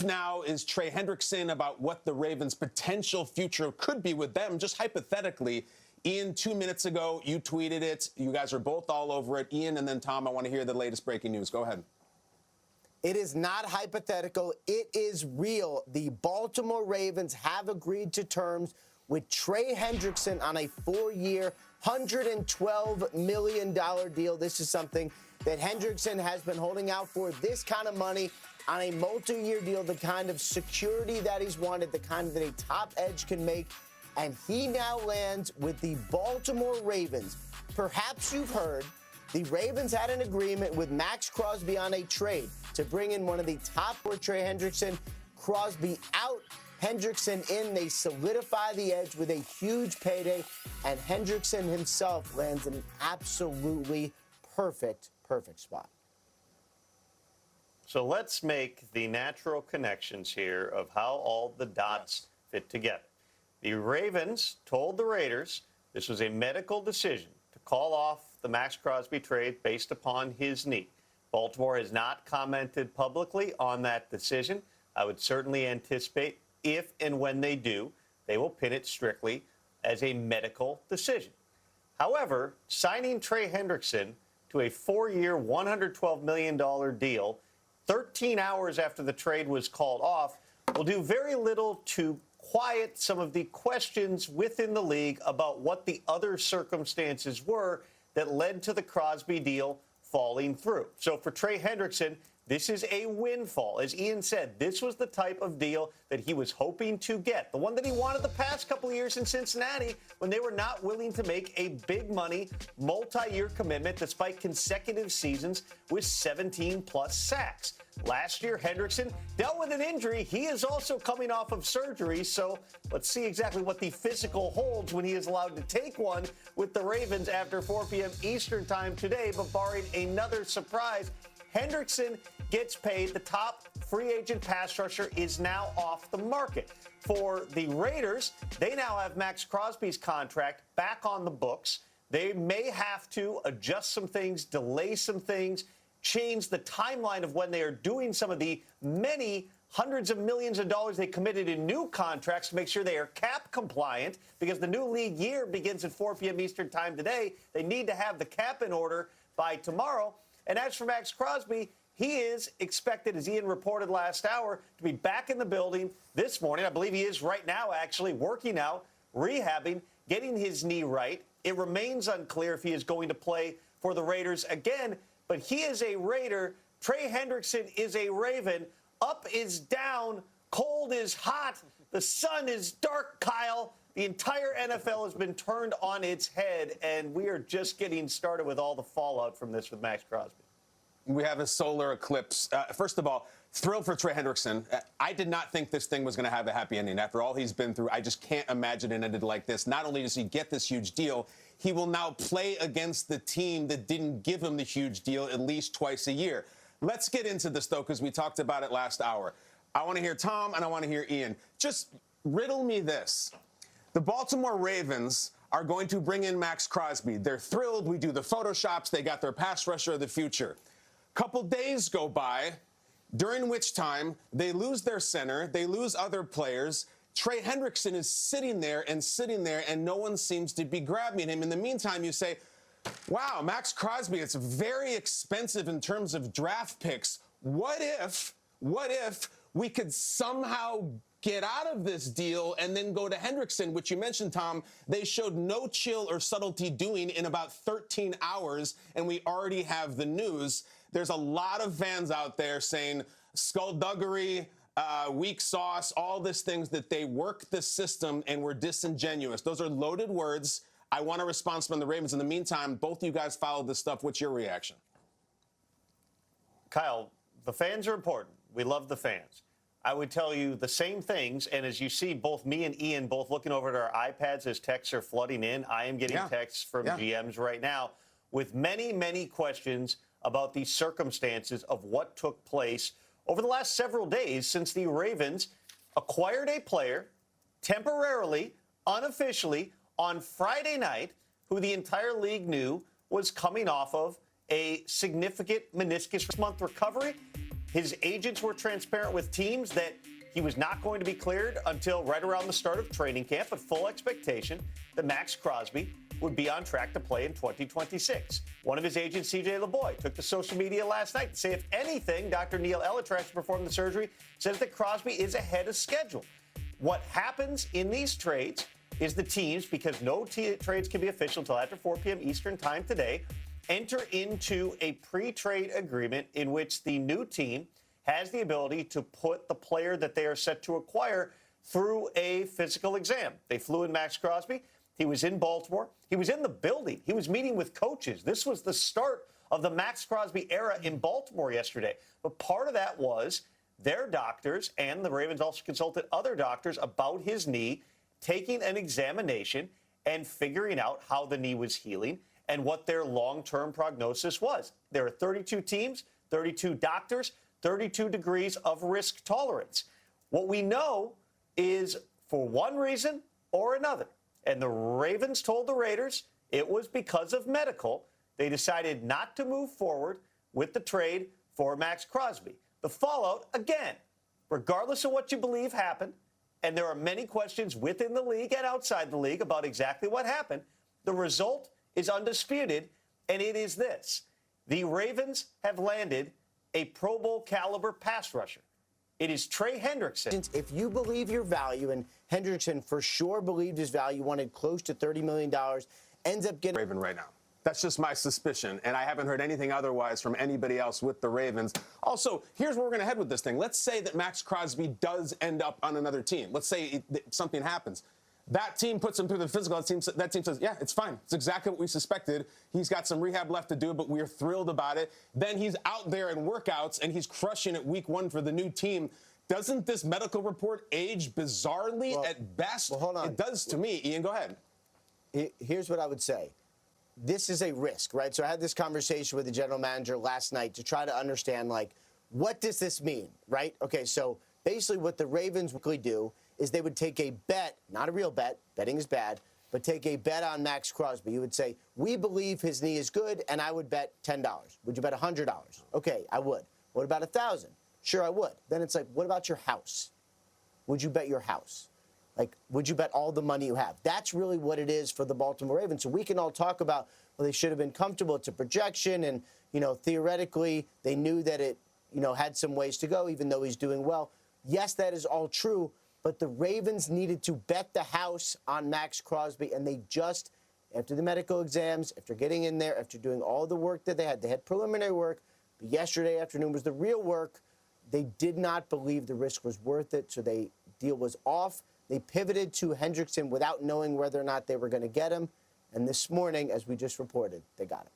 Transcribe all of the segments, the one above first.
up now is Trey Hendrickson about what the Ravens' potential future could be with them, just hypothetically. Ian, 2 minutes ago, you tweeted it. You guys are both all over it. Ian and then Tom, I want to hear the latest breaking news. Go ahead. It is not hypothetical. It is real. The Baltimore Ravens have agreed to terms with Trey Hendrickson on a 4-year, $112 million deal. This is something that Hendrickson has been holding out for, this kind of money on a multi-year deal, the kind of security that he's wanted, the kind that a top edge can make. And he now lands with the Baltimore Ravens. Perhaps you've heard the Ravens had an agreement with Max Crosby on a trade to bring in one of the top for Trey Hendrickson. Crosby out, Hendrickson in. They solidify the edge with a huge payday, and Hendrickson himself lands in an absolutely perfect spot. So let's make the natural connections here of how all the dots fit together. The Ravens told the Raiders this was a medical decision to call off the Max Crosby trade based upon his knee. Baltimore has not commented publicly on that decision. I would certainly anticipate if and when they do, they will pin it strictly as a medical decision. However, signing Trey Hendrickson to a 4-year, $112 million deal 13 hours after the trade was called off will do very little to quiet some of the questions within the league about what the other circumstances were that led to the Crosby deal falling through. So for Trey Hendrickson, this is a windfall. As Ian said, this was the type of deal that he was hoping to get, the one that he wanted the past couple of years in Cincinnati when they were not willing to make a big money, multi-year commitment despite consecutive seasons with 17-plus sacks. Last year, Hendrickson dealt with an injury. He is also coming off of surgery, so let's see exactly what the physical holds when he is allowed to take one with the Ravens after 4 p.m. Eastern time today. But barring another surprise, Hendrickson gets paid. The top free agent pass rusher is now off the market. For the Raiders, they now have Max Crosby's contract back on the books. They may have to adjust some things, delay some things, change the timeline of when they are doing some of the many hundreds of millions of dollars they committed in new contracts to make sure they are cap compliant, because the new league year begins at 4 p.m. Eastern time today. They need to have the cap in order by tomorrow. And as for Max Crosby, he is expected, as Ian reported last hour, to be back in the building this morning. I believe he is right now actually working out, rehabbing, getting his knee right. It remains unclear if he is going to play for the Raiders again, but he is a Raider. Trey Hendrickson is a Raven. Up is down. Cold is hot. The sun is dark, Kyle. The entire NFL has been turned on its head, and we are just getting started with all the fallout from this with Max Crosby. We have a solar eclipse. First of all, thrilled for Trey Hendrickson. I did not think this thing was going to have a happy ending. After all he's been through, I just can't imagine it ended like this. Not only does he get this huge deal, he will now play against the team that didn't give him the huge deal at least twice a year. Let's get into this, though, because we talked about it last hour. I want to hear Tom and I want to hear Ian. Just riddle me this. The Baltimore Ravens are going to bring in Max Crosby. They're thrilled. We do the Photoshops. They got their pass rusher of the future. Couple days go by, during which time they lose their center. They lose other players. Trey Hendrickson is sitting there, and no one seems to be grabbing him. In the meantime, you say, wow, Max Crosby, it's very expensive in terms of draft picks. What if we could somehow get out of this deal and then go to Hendrickson, which you mentioned, Tom, they showed no chill or subtlety doing in about 13 hours, and we already have the news. There's a lot of fans out there saying skullduggery, weak sauce, all these things, that they work the system and were disingenuous. Those are loaded words. I want a response from the Ravens. In the meantime, both of you guys followed this stuff. What's your reaction? Kyle, the fans are important. We love the fans. I would tell you the same things, and as you see, both me and Ian both looking over at our iPads as texts are flooding in. I am getting texts from GMs right now with many, many questions about the circumstances of what took place over the last several days since the Ravens acquired a player temporarily, unofficially, on Friday night, who the entire league knew was coming off of a significant meniscus month recovery. His agents were transparent with teams that he was not going to be cleared until right around the start of training camp, but full expectation that Max Crosby would be on track to play in 2026. One of his agents, C.J. LeBoy, took to social media last night to say, if anything, Dr. Neil Elatrash, who performed the surgery, says that Crosby is ahead of schedule. What happens in these trades is the teams, because no trades can be official until after 4 p.m. Eastern time today, enter into a pre-trade agreement in which the new team has the ability to put the player that they are set to acquire through a physical exam. They flew in Max Crosby. He was in Baltimore. He was in the building. He was meeting with coaches. This was the start of the Max Crosby era in Baltimore yesterday. But part of that was their doctors, and the Ravens also consulted other doctors about his knee, taking an examination and figuring out how the knee was healing and what their long-term prognosis was. There are 32 teams, 32 doctors, 32 degrees of risk tolerance. What we know is, for one reason or another, and the Ravens told the Raiders it was because of medical, they decided not to move forward with the trade for Max Crosby. The fallout, again, regardless of what you believe happened, and there are many questions within the league and outside the league about exactly what happened, the result is undisputed, and it is this. The Ravens have landed a Pro Bowl caliber pass rusher. It is Trey Hendrickson. If you believe your value, and Hendrickson for sure believed his value, wanted close to $30 million, ends up getting Raven right now. That's just my suspicion, and I haven't heard anything otherwise from anybody else with the Ravens. Also, here's where we're going to head with this thing. Let's say that Max Crosby does end up on another team. Let's say something happens. That team puts him through the physical. That team says, yeah, it's fine. It's exactly what we suspected. He's got some rehab left to do, but we're thrilled about it. Then he's out there in workouts, and he's crushing it week 1 for the new team. Doesn't this medical report age bizarrely at best? Well, hold on. It does to me. Ian, go ahead. Here's what I would say. This is a risk, right? So I had this conversation with the general manager last night to try to understand, like, what does this mean, right? Okay, so basically what the Ravens would do is they would take a bet, not a real bet, betting is bad, but take a bet on Max Crosby. You would say, we believe his knee is good, and I would bet $10. Would you bet $100? Okay, I would. What about $1,000? Sure, I would. Then it's like, what about your house? Would you bet your house? Like, would you bet all the money you have? That's really what it is for the Baltimore Ravens. So we can all talk about, well, they should have been comfortable. It's a projection, and, theoretically, they knew that it, had some ways to go, even though he's doing well. Yes, that is all true, but the Ravens needed to bet the house on Max Crosby, and they just, after the medical exams, after getting in there, after doing all the work that they had preliminary work, but yesterday afternoon was the real work. They did not believe the risk was worth it, so the deal was off. They pivoted to Hendrickson without knowing whether or not they were going to get him, and this morning, as we just reported, they got him.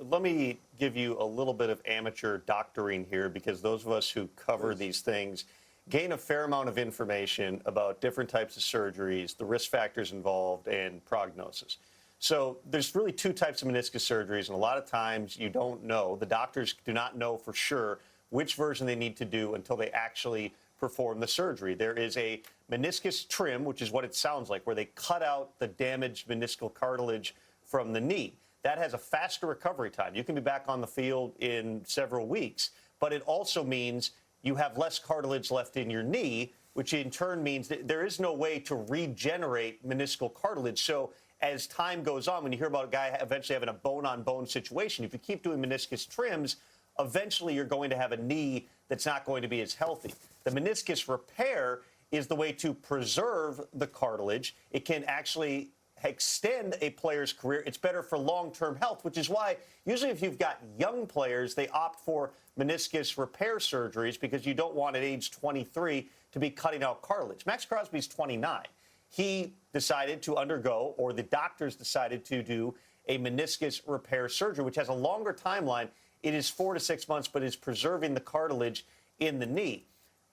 Let me give you a little bit of amateur doctoring here, because those of us who cover these things gain a fair amount of information about different types of surgeries, the risk factors involved, and prognosis. So there's really 2 types of meniscus surgeries, and a lot of times you don't know. The doctors do not know for sure which version they need to do until they actually perform the surgery. There is a meniscus trim, which is what it sounds like, where they cut out the damaged meniscal cartilage from the knee. That has a faster recovery time. You can be back on the field in several weeks, but it also means you have less cartilage left in your knee, which in turn means that there is no way to regenerate meniscal cartilage. So as time goes on, when you hear about a guy eventually having a bone-on-bone situation, if you keep doing meniscus trims, eventually you're going to have a knee that's not going to be as healthy. The meniscus repair is the way to preserve the cartilage. It can actually extend a player's career. It's better for long-term health, which is why usually if you've got young players, they opt for meniscus repair surgeries because you don't want at age 23 to be cutting out cartilage. Max Crosby's 29. He decided to undergo, or the doctors decided to do, a meniscus repair surgery, which has a longer timeline. It is 4 to 6 months, but is preserving the cartilage in the knee.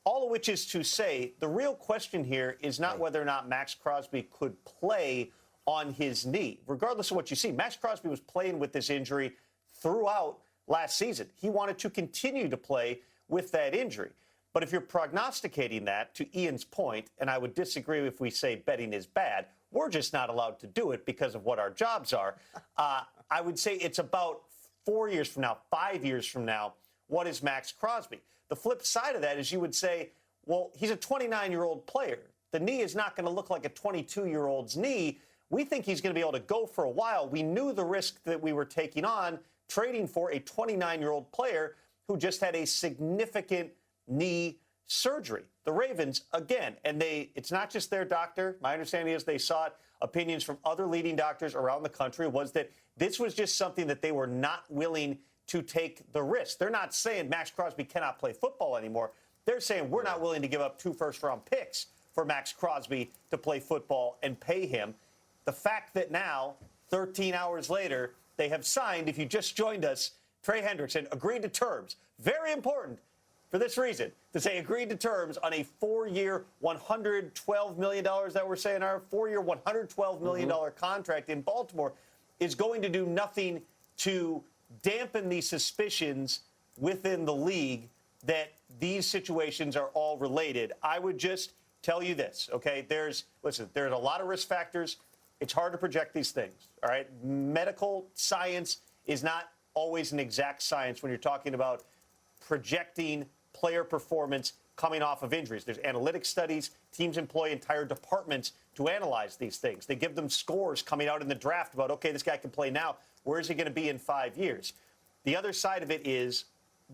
All of which is to say, the real question here is not whether or not Max Crosby could play on his knee. Regardless of what you see, Max Crosby was playing with this injury throughout last season. He wanted to continue to play with that injury. But if you're prognosticating that, to Ian's point, and I would disagree if we say betting is bad, we're just not allowed to do it because of what our jobs are. I would say it's about 4 years from now, 5 years from now, what is Max Crosby? The flip side of that is you would say, well, he's a 29-year-old player. The knee is not going to look like a 22-year-old's knee. We think he's going to be able to go for a while. We knew the risk that we were taking on trading for a 29-year-old player who just had a significant knee surgery. The Ravens, again, and it's not just their doctor. My understanding is they sought opinions from other leading doctors around the country, was that this was just something that they were not willing to take the risk. They're not saying Max Crosby cannot play football anymore. They're saying we're not willing to give up 2 first-round picks for Max Crosby to play football and pay him. The fact that now, 13 hours later, they have signed, if you just joined us, Trey Hendrickson agreed to terms. Very important for this reason, to say agreed to terms on a 4-year, $112 million that we're saying our 4-year, $112 million contract in Baltimore is going to do nothing to dampen the suspicions within the league that these situations are all related. I would just tell you this, okay? There's a lot of risk factors. It's hard to project these things, all right? Medical science is not always an exact science when you're talking about projecting player performance coming off of injuries. There's analytic studies. Teams employ entire departments to analyze these things. They give them scores coming out in the draft about, okay, this guy can play now. Where is he going to be in 5 years? The other side of it is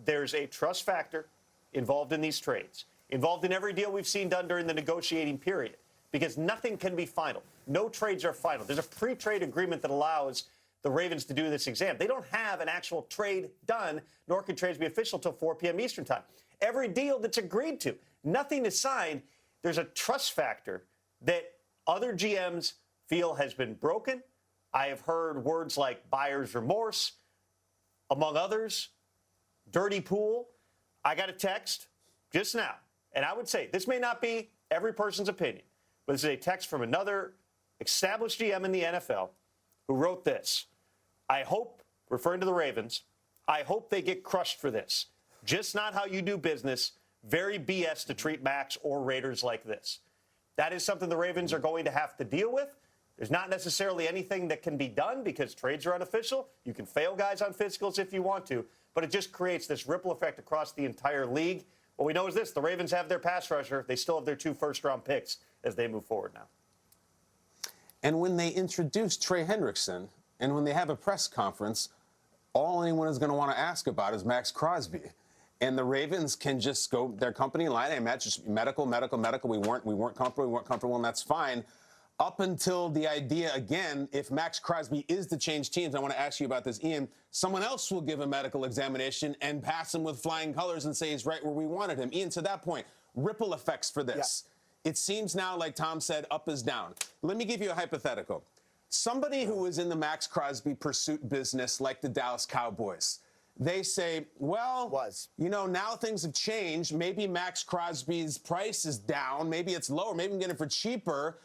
there's a trust factor involved in these trades, involved in every deal we've seen done during the negotiating period, because nothing can be final. No trades are final. There's a pre-trade agreement that allows the Ravens to do this exam. They don't have an actual trade done, nor can trades be official until 4 p.m. Eastern time. Every deal that's agreed to, nothing is signed. There's a trust factor that other GMs feel has been broken. I have heard words like buyer's remorse, among others, dirty pool. I got a text just now, and I would say this may not be every person's opinion, but this is a text from another established GM in the NFL who wrote this. I hope, referring to the Ravens, I hope they get crushed for this. Just not how you do business. Very BS to treat Max or Raiders like this. That is something the Ravens are going to have to deal with. There's not necessarily anything that can be done because trades are unofficial. You can fail guys on physicals if you want to, but it just creates this ripple effect across the entire league. What we know is this: the Ravens have their pass rusher. They still have their 2 first-round picks as they move forward now. And when they introduce Trey Hendrickson, and when they have a press conference, all anyone is going to want to ask about is Max Crosby. And the Ravens can just go their company line. I imagine just medical. We weren't comfortable, and that's fine. Up until the idea, again, if Max Crosby is to change teams, I want to ask you about this, Ian, someone else will give a medical examination and pass him with flying colors and say he's right where we wanted him. Ian, to that point, ripple effects for this. Yeah. It seems now, like Tom said, up is down. Let me give you a hypothetical. Somebody who is in the Max Crosby pursuit business, like the Dallas Cowboys, they say, well, now things have changed. Maybe Max Crosby's price is down. Maybe it's lower. Maybe we can get it for cheaper.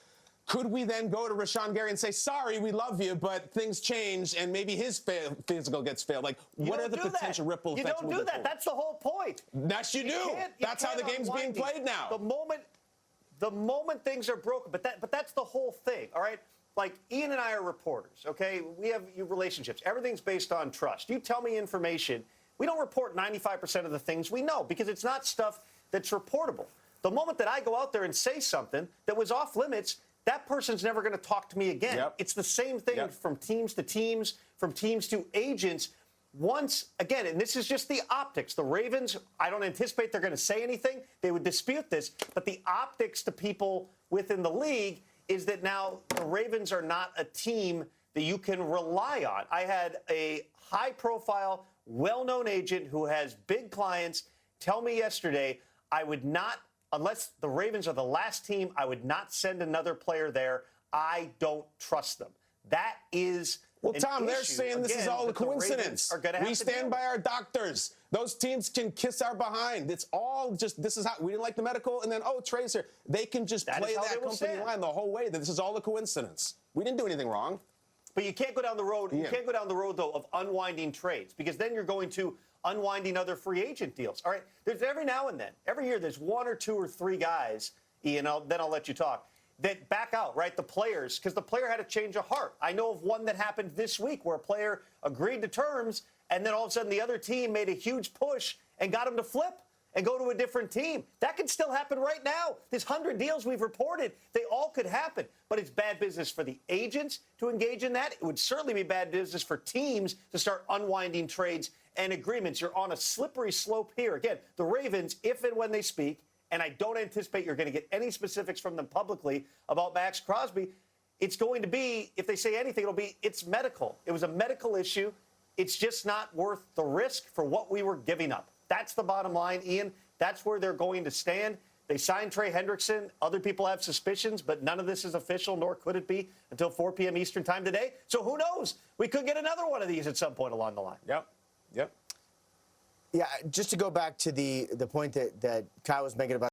Could we then go to Rashawn Gary and say, sorry, we love you, but things change, and maybe his physical gets failed? Like, what are the potential ripple effects? You don't do that. That's the whole point. Yes, you do. That's how the game's being played now. The moment things are broken, but that's the whole thing, all right? Like, Ian and I are reporters, okay? We have relationships. Everything's based on trust. You tell me information. We don't report 95% of the things we know because it's not stuff that's reportable. The moment that I go out there and say something that was off limits, that person's never going to talk to me again. Yep. It's the same thing from teams to teams, from teams to agents. Once again, and this is just the optics. The Ravens, I don't anticipate they're going to say anything. They would dispute this. But the optics to people within the league is that now the Ravens are not a team that you can rely on. I had a high-profile, well-known agent who has big clients tell me yesterday, I would not, unless the Ravens are the last team, I would not send another player there. I don't trust them. That is Well, Tom, they're saying this is all a coincidence. We stand by our doctors. Those teams can kiss our behind. It's all just, this is how, we didn't like the medical, and then, oh, Trey's here. They can just play that company line the whole way, that this is all a coincidence. We didn't do anything wrong. But you can't go down the road, you can't go down the road, though, of unwinding trades, because then you're going to unwinding other free agent deals. All right, there's every now and then, every year, there's 1 or 2 or 3 guys, Ian, then I'll let you talk, that back out, right, the players, because the player had a change of heart. I know of one that happened this week where a player agreed to terms and then all of a sudden the other team made a huge push and got him to flip and go to a different team. That could still happen right now. There's 100 deals we've reported. They all could happen. But it's bad business for the agents to engage in that. It would certainly be bad business for teams to start unwinding trades and agreements. You're on a slippery slope here. Again, the Ravens, if and when they speak, and I don't anticipate you're going to get any specifics from them publicly about Max Crosby, it's going to be, if they say anything, it's medical. It was a medical issue. It's just not worth the risk for what we were giving up. That's the bottom line, Ian. That's where they're going to stand. They signed Trey Hendrickson. Other people have suspicions, but none of this is official, nor could it be until 4 p.m. Eastern time today. So who knows? We could get another one of these at some point along the line. Yep. Yeah, just to go back to the point that Kyle was making about